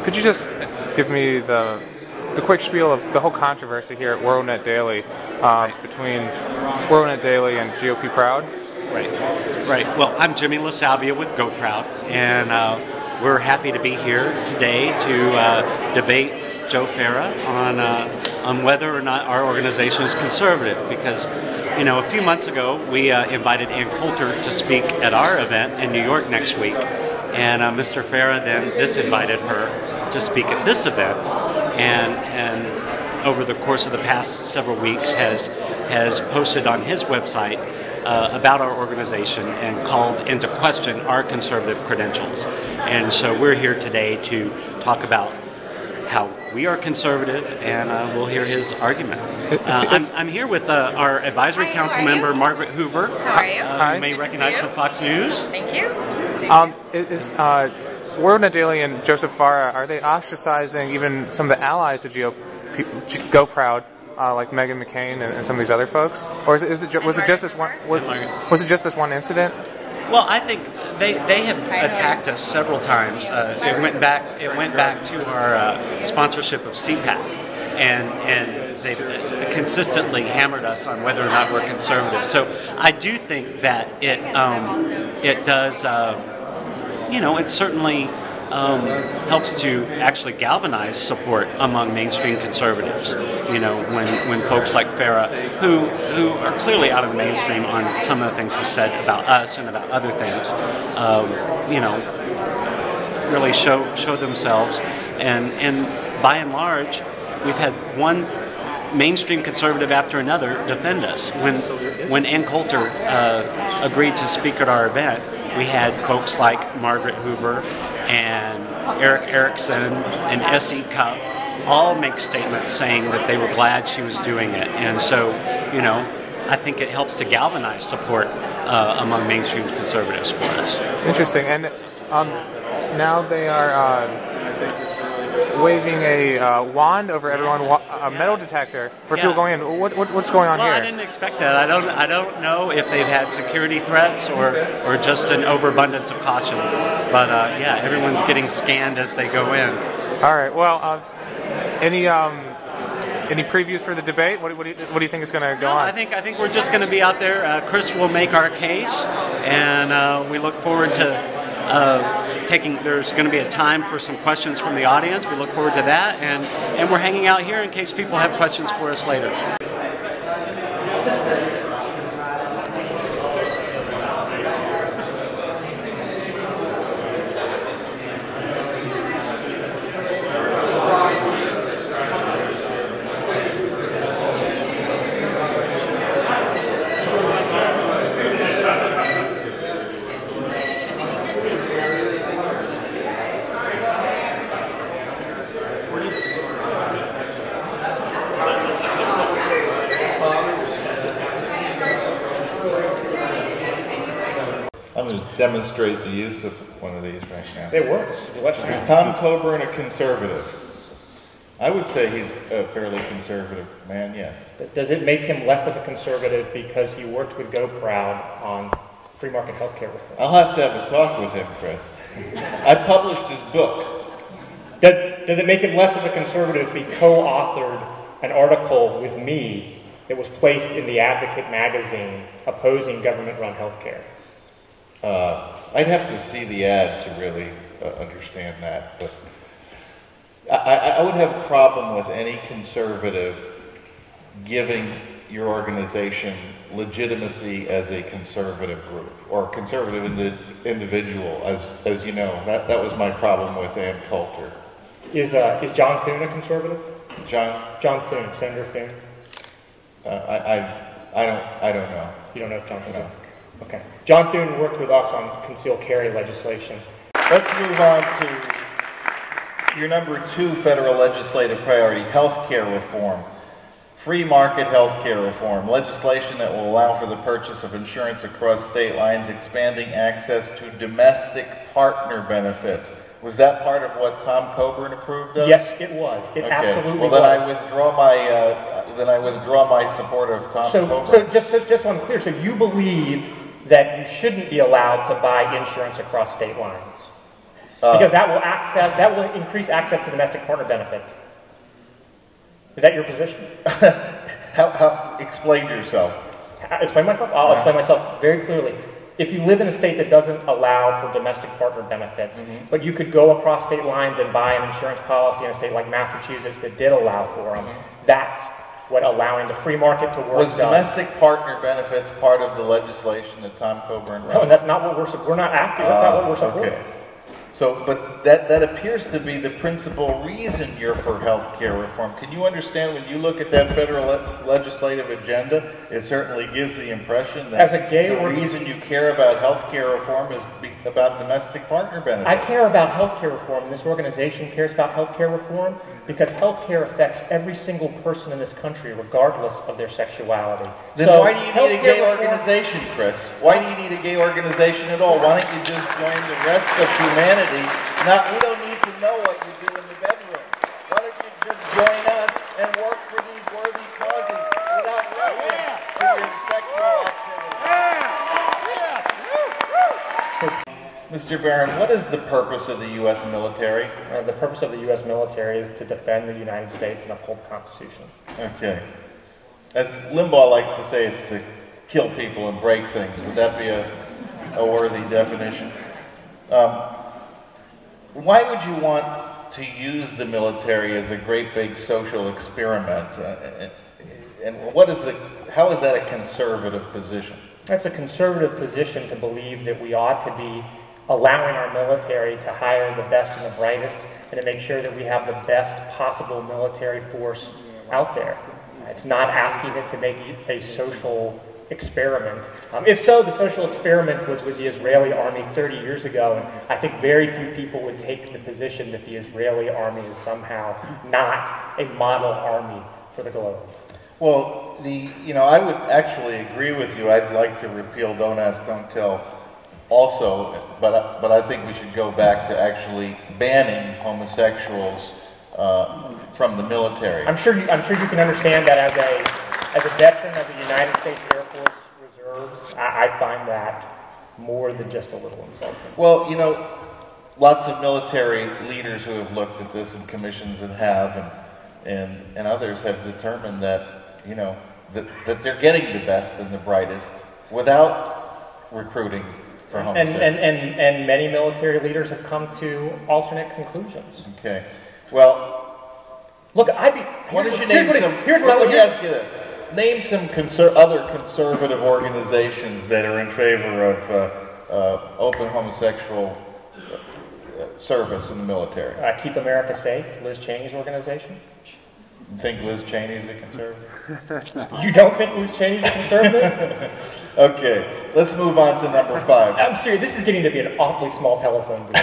Could you just give me the quick spiel of the whole controversy here at WorldNetDaily between WorldNetDaily and GOProud? Right. Well, I'm Jimmy LaSalvia with GOProud, and we're happy to be here today to debate Joe Farah on whether or not our organization is conservative. Because, you know, a few months ago we invited Ann Coulter to speak at our event in New York next week, and Mr. Farah then disinvited her to speak at this event, and over the course of the past several weeks has posted on his website about our organization and called into question our conservative credentials. And so we're here today to talk about how we are conservative, and we'll hear his argument. I'm here with our advisory council member, Margaret Hoover. How are you? You may recognize from Fox News. Thank you. Is WorldNetDaily and Joseph Farah, are they ostracizing even some of the allies to GoProud, like Meghan McCain and some of these other folks, or was it just this one? Was it just this one incident? Well, I think they have attacked us several times. It went back to our sponsorship of CPAC, and they've consistently hammered us on whether or not we're conservative. So I do think that it does. It certainly helps to actually galvanize support among mainstream conservatives. You know, when folks like Farah, who are clearly out of the mainstream on some of the things he said about us and about other things, really show themselves. And by and large, we've had one mainstream conservative after another defend us. When Ann Coulter agreed to speak at our event, we had folks like Margaret Hoover and Eric Erickson and S.E. Cupp all make statements saying that they were glad she was doing it. And so, I think it helps to galvanize support among mainstream conservatives for us. Interesting. And now they are waving a wand over everyone, a metal detector for people going in. What's going on here? Well, I didn't expect that. I don't know if they've had security threats or just an overabundance of caution. But everyone's getting scanned as they go in. All right. Well, any previews for the debate? What do you think is going to go on? I think we're just going to be out there. Chris will make our case, and we look forward to. There's going to be a time for some questions from the audience. We look forward to that, and we're hanging out here in case people have questions for us later. I'm going to demonstrate the use of one of these right now. It works. Is Tom Coburn a conservative? I would say he's a fairly conservative man, yes. Does it make him less of a conservative because he worked with GoProud on free market healthcare reform? I'll have to have a talk with him, Chris. I published his book. Does it make him less of a conservative if he co-authored an article with me that was placed in the Advocate magazine opposing government-run healthcare? I'd have to see the ad to really understand that, but I would have a problem with any conservative giving your organization legitimacy as a conservative group or conservative individual. As you know, that was my problem with Ann Coulter. Is John Thune a conservative? John Thune, Senator Thune. I don't know. You don't know if John Thune? No. Okay. John Thune worked with us on concealed carry legislation. Let's move on to your number 2 federal legislative priority, health care reform. Free market health care reform, legislation that will allow for the purchase of insurance across state lines, expanding access to domestic partner benefits. Was that part of what Tom Coburn approved of? Yes, it was. It absolutely was. Well, then I withdraw my support of Tom Coburn. So just so I'm clear, so you believe that you shouldn't be allowed to buy insurance across state lines? Because that will increase access to domestic partner benefits. Is that your position? Explain yourself. Explain myself? I'll explain myself very clearly. If you live in a state that doesn't allow for domestic partner benefits, but you could go across state lines and buy an insurance policy in a state like Massachusetts that did allow for them, that's what allowing the free market to work Was domestic partner benefits part of the legislation that Tom Coburn wrote? No, and that's not what we're not asking. That's not what we're supporting. Okay. So, but that appears to be the principal reason you're for health care reform. Can you understand when you look at that federal legislative agenda, it certainly gives the impression that the reason you care about health care reform is about domestic partner benefits. I care about health care reform, and this organization cares about health care reform because health care affects every single person in this country, regardless of their sexuality. Then why do you need a gay organization, Chris? Why do you need a gay organization at all? Why don't you just join the rest of humanity? We don't need to know what you do in the bedroom. Why don't you just join us and work for these worthy causes without reference to your sexual activity? Mr. Barron, what is the purpose of the U.S. military? The purpose of the U.S. military is to defend the United States and uphold the Constitution. Okay. As Limbaugh likes to say, it's to kill people and break things. Would that be a worthy definition? Why would you want to use the military as a great big social experiment? And how is that a conservative position? That's a conservative position to believe that we ought to be allowing our military to hire the best and the brightest and to make sure that we have the best possible military force out there. It's not asking it to make a social experiment. If so, the social experiment was with the Israeli army 30 years ago, and I think very few people would take the position that the Israeli army is somehow not a model army for the globe. Well, I would actually agree with you. I'd like to repeal Don't Ask, Don't Tell also, but I think we should go back to actually banning homosexuals from the military. I'm sure you can understand that as a veteran of the United States Air Force Reserves, I find that more than just a little insulting. Well, lots of military leaders who have looked at this and commissions and and others have determined that that they're getting the best and the brightest without recruiting for homosexuals. And many military leaders have come to alternate conclusions. Okay. Well, look, Let me ask you this. Name some other conservative organizations that are in favor of open homosexual service in the military. Keep America Safe, Liz Cheney's organization. You think Liz Cheney's a conservative? You don't think Liz Cheney's a conservative? Okay, let's move on to number 5. I'm serious, this is getting to be an awfully small telephone booth.